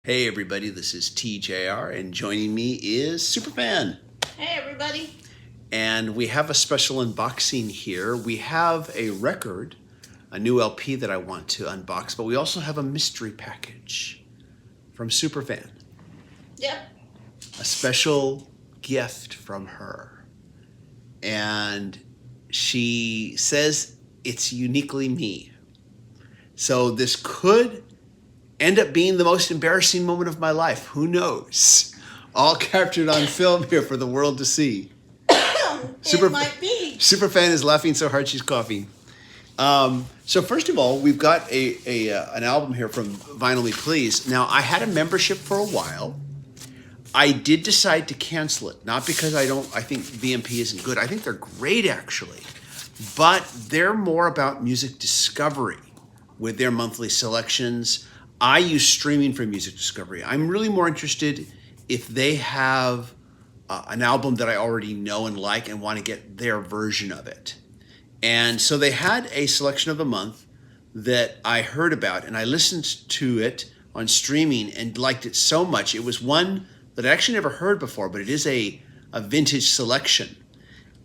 Hey everybody, this is TJR and joining me is Superfan. Hey everybody. And we have a special unboxing here. We have a record, a new LP that I want to unbox, but we also have a mystery package from Superfan. Yep. A special gift from her. And she says it's uniquely me. So this could end up being the most embarrassing moment of my life. Who knows? All captured on film here for the world to see. It might be. Superfan is laughing so hard she's coughing. So first of all, we've got an album here from Vinyl Me Please. Now, I had a membership for a while. I did decide to cancel it, not because I think VMP isn't good. I think they're great, actually. But they're more about music discovery with their monthly selections. I use streaming for music discovery. I'm really more interested if they have an album that I already know and like and want to get their version of it. And so they had a selection of the month that I heard about, and I listened to it on streaming and liked it so much. It was one that I actually never heard before, but it is a vintage selection.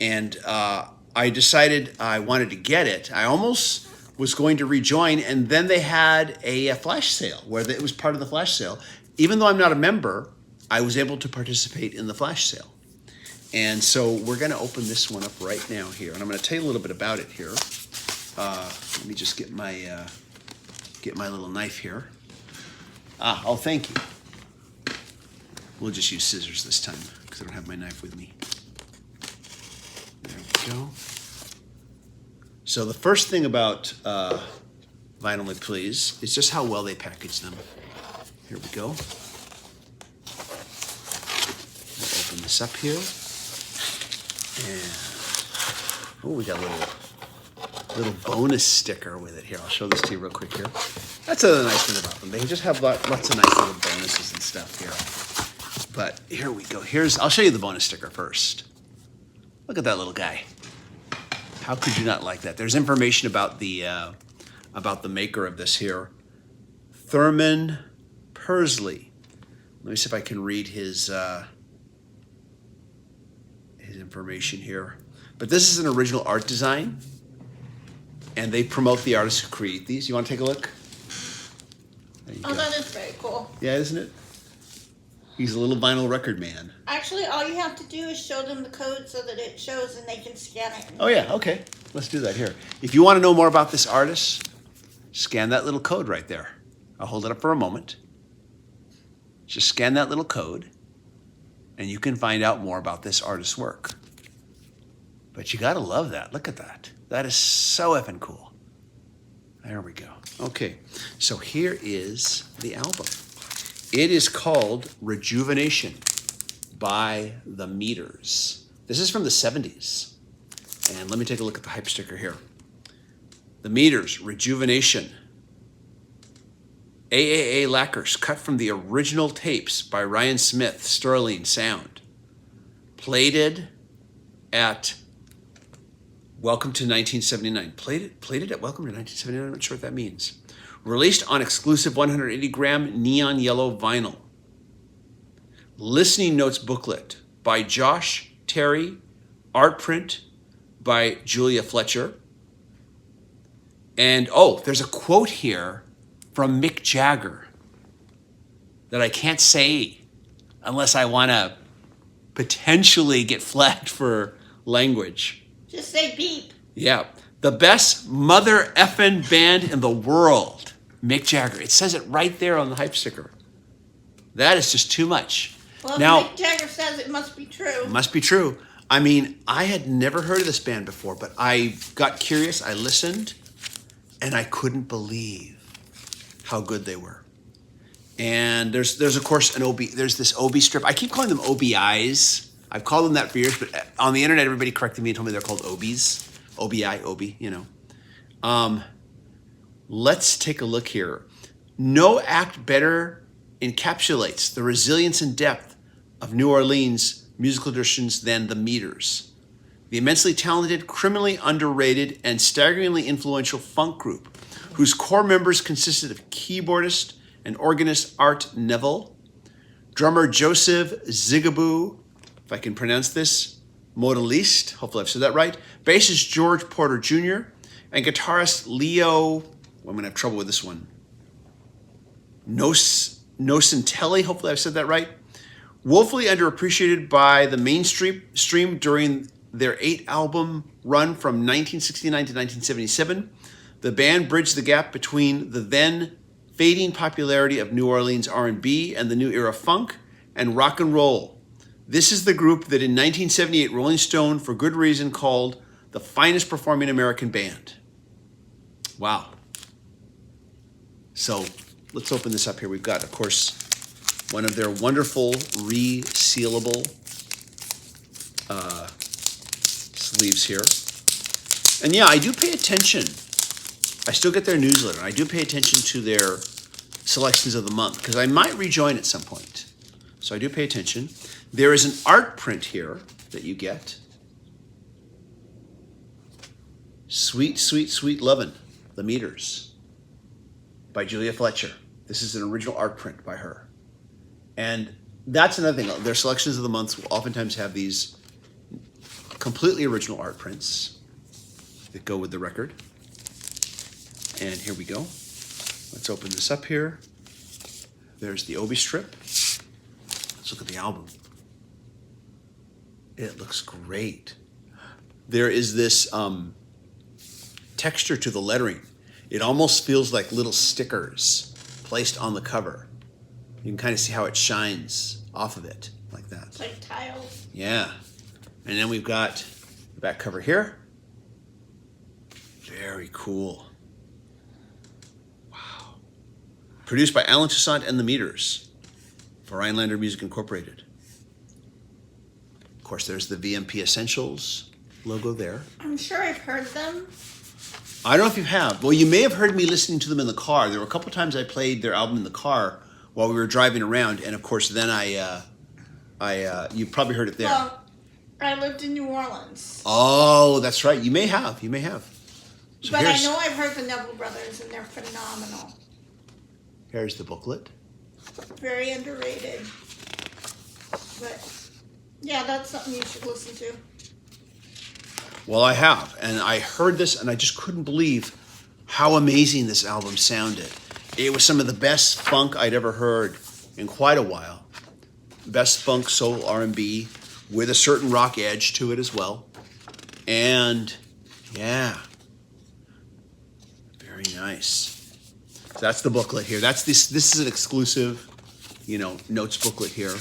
And I decided I wanted to get it. I almost was going to rejoin, and then they had a flash sale where it was part of the flash sale. Even though I'm not a member, I was able to participate in the flash sale. And so we're going to open this one up right now here, and I'm going to tell you a little bit about it here. Let me just get my little knife here. Oh, thank you. We'll just use scissors this time because I don't have my knife with me. There we go. So the first thing about Vinyl Me Please is just how well they package them. Here we go. We'll open this up here. And oh, we got a little bonus sticker with it here. I'll show this to you real quick here. That's another nice thing about them. They just have lots of nice little bonuses and stuff here. But here we go. I'll show you the bonus sticker first. Look at that little guy. How could you not like that? There's information about the maker of this here, Thurman Persley. Let me see if I can read his information here. But this is an original art design, and they promote the artists who create these. You want to take a look? Oh, that is very cool. Yeah, isn't it? He's a little vinyl record man. Actually, all you have to do is show them the code so that it shows and they can scan it. Oh yeah, okay. Let's do that here. If you want to know more about this artist, scan that little code right there. I'll hold it up for a moment. Just scan that little code, and you can find out more about this artist's work. But you gotta love that. Look at that. That is so effing cool. There we go. Okay, so here is the album. It is called Rejuvenation by The Meters. This is from the 70s. And let me take a look at the hype sticker here. The Meters, Rejuvenation. AAA lacquers cut from the original tapes by Ryan Smith, Sterling Sound. Plated at Welcome to 1979. Plated at Welcome to 1979? I'm not sure what that means. Released on exclusive 180-gram neon yellow vinyl. Listening notes booklet by Josh Terry. Art print by Julia Fletcher. And there's a quote here from Mick Jagger that I can't say unless I want to potentially get flagged for language. Just say beep. Yeah. The best mother effing band in the world. Mick Jagger. It says it right there on the hype sticker. That is just too much. Well, if now, Mick Jagger says it must be true. It must be true. I mean, I had never heard of this band before, but I got curious. I listened, and I couldn't believe how good they were. And there's of course there's this OB strip. I keep calling them OBIs. I've called them that for years, but on the internet, everybody corrected me and told me they're called OBs. OBI, OB, you know. Let's take a look here. No act better encapsulates the resilience and depth of New Orleans musical traditions than The Meters. The immensely talented, criminally underrated, and staggeringly influential funk group, whose core members consisted of keyboardist and organist Art Neville, drummer Joseph Zigaboo, if I can pronounce this, modaliste, hopefully I've said that right, bassist George Porter Jr., and guitarist Leo, I'm going to have trouble with this one, Nocentelli, hopefully I've said that right, woefully underappreciated by the mainstream during their 8-album run from 1969 to 1977. The band bridged the gap between the then fading popularity of New Orleans R&B and the new era funk and rock and roll. This is the group that in 1978 Rolling Stone, for good reason, called the finest performing American band. Wow. So let's open this up here. We've got, of course, one of their wonderful resealable sleeves here. And yeah, I do pay attention. I still get their newsletter. And I do pay attention to their selections of the month because I might rejoin at some point. So I do pay attention. There is an art print here that you get. Sweet, Sweet, Sweet Lovin', The Meters by Julia Fletcher. This is an original art print by her. And that's another thing. Their selections of the months will oftentimes have these completely original art prints that go with the record. And here we go. Let's open this up here. There's the Obi strip. Let's look at the album. It looks great. There is this texture to the lettering. It almost feels like little stickers placed on the cover. You can kind of see how it shines off of it like that. It's like tiles. Yeah. And then we've got the back cover here. Very cool. Wow. Produced by Alan Toussaint and the Meters for Rhinelander Music Incorporated. Of course, there's the VMP Essentials logo there. I'm sure I've heard them. I don't know if you have. Well, you may have heard me listening to them in the car. There were a couple times I played their album in the car while we were driving around, and of course, then you probably heard it there. Well, I lived in New Orleans. Oh, that's right. You may have. You may have. So but I know I've heard the Neville Brothers, and they're phenomenal. Here's the booklet. Very underrated. But, yeah, that's something you should listen to. Well, I have, and I heard this, and I just couldn't believe how amazing this album sounded. It was some of the best funk I'd ever heard in quite a while. Best funk, soul, R&B, with a certain rock edge to it as well. And, yeah, very nice. So that's the booklet here. This is an exclusive, notes booklet here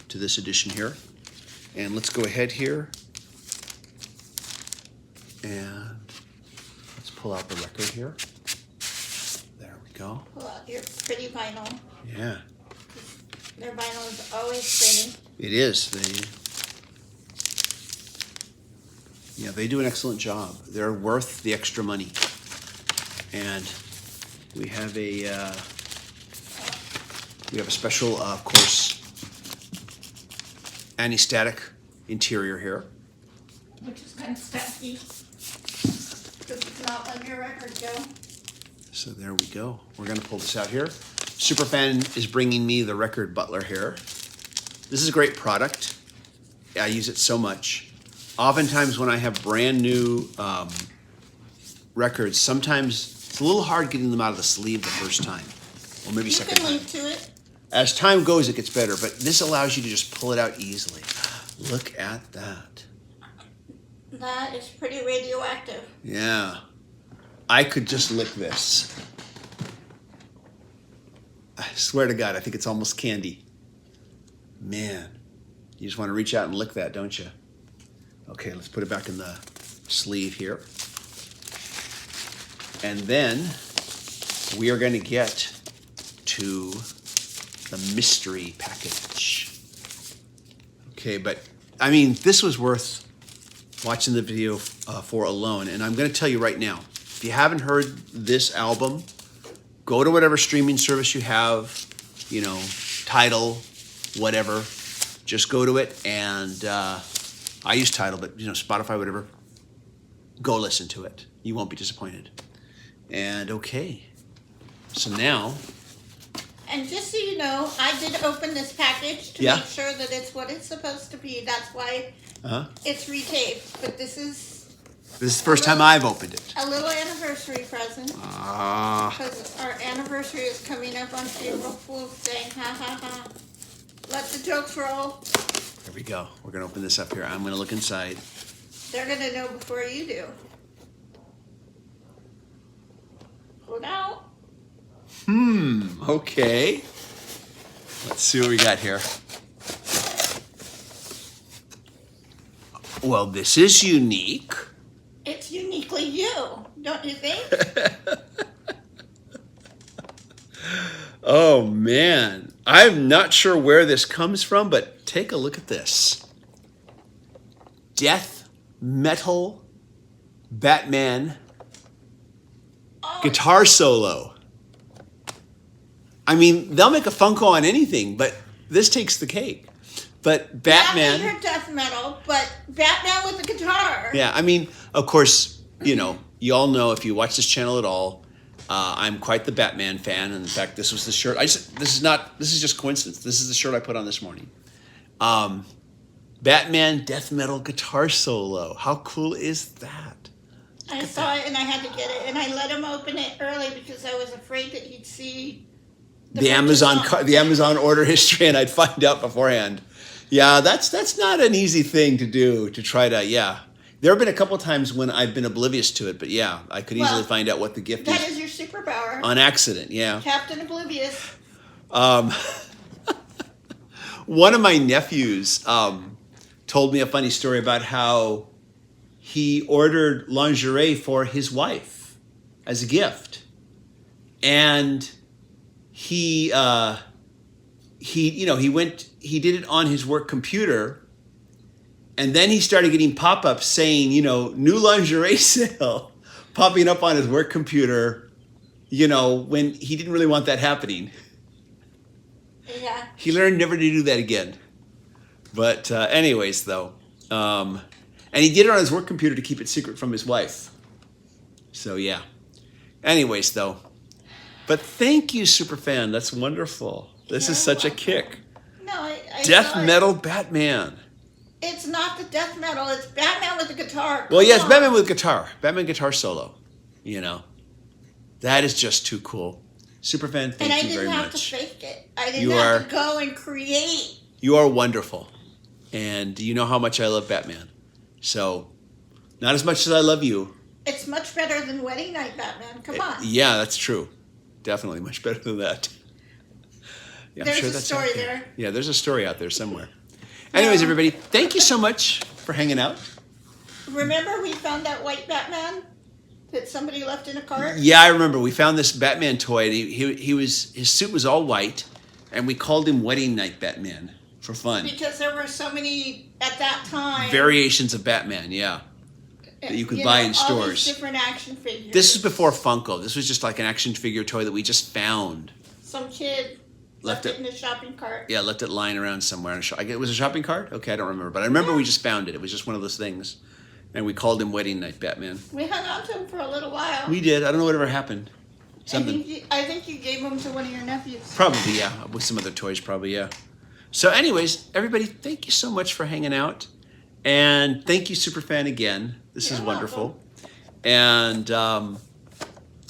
to this edition here. And let's go ahead here. And let's pull out the record here. There we go. Pull out your pretty vinyl. Yeah. Their vinyl is always pretty. It is. They do an excellent job. They're worth the extra money. And we have a special, of course, anti-static interior here. Which is kind of stacky. Because it's not letting your record go. So there we go. We're going to pull this out here. Superfan is bringing me the record butler here. This is a great product. I use it so much. Oftentimes when I have brand new records, sometimes it's a little hard getting them out of the sleeve the first time. Or maybe second time. You can link to it. As time goes, it gets better, but this allows you to just pull it out easily. Look at that. That is pretty radioactive. Yeah. I could just lick this. I swear to God, I think it's almost candy. Man, you just want to reach out and lick that, don't you? Okay, let's put it back in the sleeve here. And then we are going to get to the mystery package. Okay, but I mean, this was worth watching the video for alone. And I'm going to tell you right now, if you haven't heard this album, go to whatever streaming service you have, Tidal, whatever. Just go to it, and I use Tidal, but Spotify, whatever. Go listen to it. You won't be disappointed. And okay, so now And just so you know, I did open this package to Yeah. make sure that it's what it's supposed to be. That's why it's retaped. But this is the first time I've opened it. a little anniversary present. Because our anniversary is coming up on April Fool's Day. Ha ha ha. Let the jokes roll. Here we go. We're going to open this up here. I'm going to look inside. They're going to know before you do. Pull it out. Okay. Let's see what we got here. Well, this is unique. It's uniquely you, don't you think? Oh, man. I'm not sure where this comes from, but take a look at this. Death metal Batman guitar solo. I mean, they'll make a Funko on anything, but this takes the cake. But Batman... Not death metal, but Batman with the guitar. Yeah, I mean, of course, you know, you all know if you watch this channel at all, I'm quite the Batman fan. And in fact, this was the shirt. This is just coincidence. This is the shirt I put on this morning. Batman death metal guitar solo. How cool is that? I saw it and I had to get it, and I let him open it early because I was afraid that he'd see the Amazon order history, and I'd find out beforehand. Yeah, that's not an easy thing to do, to try to, yeah. There have been a couple of times when I've been oblivious to it, but yeah, I could easily find out what the gift is. That is your superpower. On accident, yeah. Captain Oblivious. One of my nephews told me a funny story about how he ordered lingerie for his wife as a gift. And he did it on his work computer, and then he started getting pop-ups saying, new lingerie sale popping up on his work computer, when he didn't really want that happening. Yeah. He learned never to do that again. But anyways, though, and he did it on his work computer to keep it secret from his wife. So yeah. Anyways, though. But thank you, Superfan. That's wonderful. This is such a kick. No, I Death metal Batman. It's not the death metal. It's Batman with a guitar. Well, yes, Batman with guitar. Batman guitar solo. That is just too cool. Superfan, thank you very much. And I didn't have to fake it. I didn't have to go and create. You are wonderful. And you know how much I love Batman. So, not as much as I love you. It's much better than Wedding Night Batman. Come on. Yeah, that's true. Definitely much better than that. Yeah, there's a story there. Yeah, there's a story out there somewhere. Anyways, everybody, thank you so much for hanging out. Remember we found that white Batman that somebody left in a cart? Yeah, I remember. We found this Batman toy, and his suit was all white, and we called him Wedding Night Batman for fun. Because there were so many, at that time, variations of Batman, yeah, that you could buy in stores. All these different action figures. This is before Funko. This was just like an action figure toy that we just found. Some kid left it in a shopping cart. Yeah, left it lying around somewhere. It was a shopping cart? Okay, I don't remember. But I remember we just found it. It was just one of those things. And we called him Wedding Night Batman. We hung on to him for a little while. We did. I don't know whatever happened. Something. I think you gave him to one of your nephews. Probably, yeah. With some other toys, probably, yeah. So anyways, everybody, thank you so much for hanging out. And thank you, Superfan, again. This is wonderful. And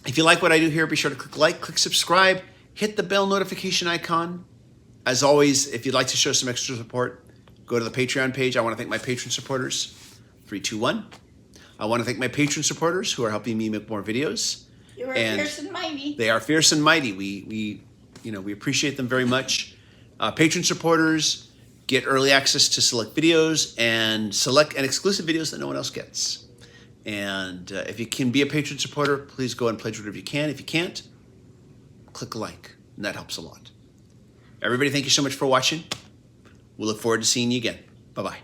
if you like what I do here, be sure to click like, click subscribe, hit the bell notification icon. As always, if you'd like to show some extra support, go to the Patreon page. I want to thank my patron supporters. 3, 2, 1. I want to thank my patron supporters who are helping me make more videos. You are fierce and mighty. They are fierce and mighty. We appreciate them very much. Patron supporters get early access to select videos and exclusive videos that no one else gets. And if you can be a patron supporter, please go and pledge whatever you can. If you can't, click like, and that helps a lot. Everybody, thank you so much for watching. We'll look forward to seeing you again. Bye-bye.